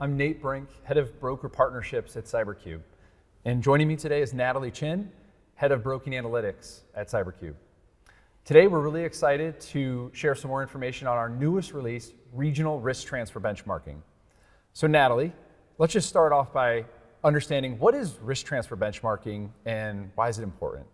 I'm Nate Brink, Head of Broker Partnerships at CyberCube. And joining me today is Natalie Chin, Head of Broking Analytics at CyberCube. Today, we're really excited to share some more information on our newest release, Regional Risk Transfer Benchmarking. So Natalie, let's just start off by understanding what is risk transfer benchmarking and why is it important?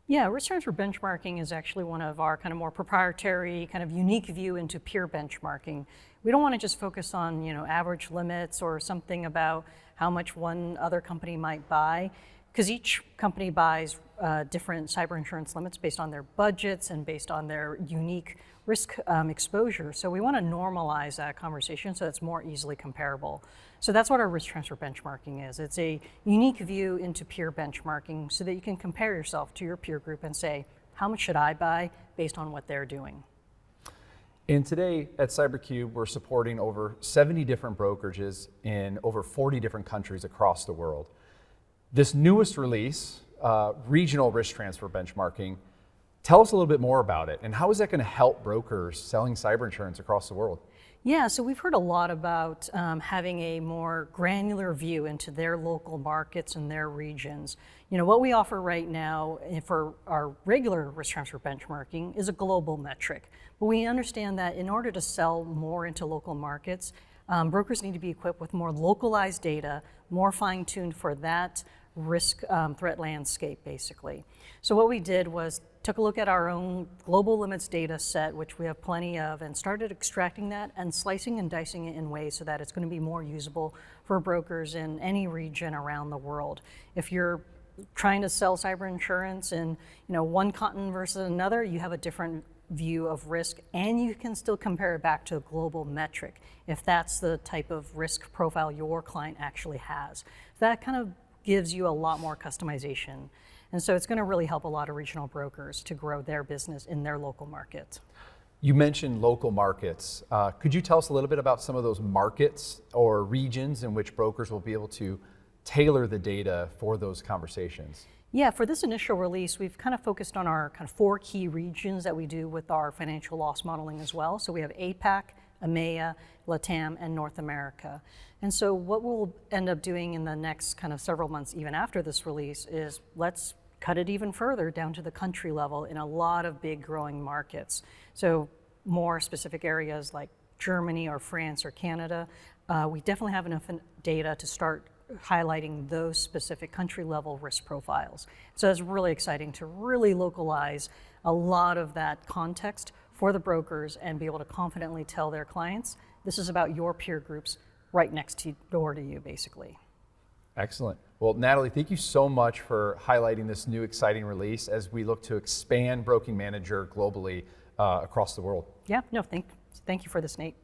Yeah, risk transfer benchmarking is actually one of our kind of more proprietary, kind of unique view into peer benchmarking. We don't want to just focus on, average limits or something about how much one other company might buy, because each company buys different cyber insurance limits based on their budgets and based on their unique risk exposure. So we want to normalize that conversation so it's more easily comparable. So that's what our risk transfer benchmarking is. It's a unique view into peer benchmarking so that you can compare yourself to your peer group and say, how much should I buy based on what they're doing? And today at CyberCube, we're supporting over 70 different brokerages in over 40 different countries across the world. This newest release, Regional Risk Transfer Benchmarking, tell us a little bit more about it and how is that going to help brokers selling cyber insurance across the world? Yeah, so we've heard a lot about having a more granular view into their local markets and their regions. What we offer right now for our regular risk transfer benchmarking is a global metric. But we understand that in order to sell more into local markets, brokers need to be equipped with more localized data, more fine-tuned for that risk threat landscape, basically. So what we did was took a look at our own global limits data set, which we have plenty of, and started extracting that and slicing and dicing it in ways so that it's going to be more usable for brokers in any region around the world. If you're trying to sell cyber insurance in one continent versus another, you have a different view of risk, and you can still compare it back to a global metric if that's the type of risk profile your client actually has. So that kind of gives you a lot more customization. And so it's going to really help a lot of regional brokers to grow their business in their local market. You mentioned local markets. Could you tell us a little bit about some of those markets or regions in which brokers will be able to tailor the data for those conversations? Yeah, for this initial release, we've kind of focused on our kind of 4 key regions that we do with our financial loss modeling as well. So we have APAC, EMEA, LATAM, and North America. And so what we'll end up doing in the next kind of several months, even after this release, is let's cut it even further down to the country level in a lot of big growing markets. So more specific areas like Germany or France or Canada, we definitely have enough data to start highlighting those specific country level risk profiles. So it's really exciting to really localize a lot of that context for the brokers and be able to confidently tell their clients, this is about your peer groups right next door to you, basically. Excellent. Well, Natalie, thank you so much for highlighting this new exciting release as we look to expand Broking Manager globally across the world. Yeah, no, thank you for this, Nate.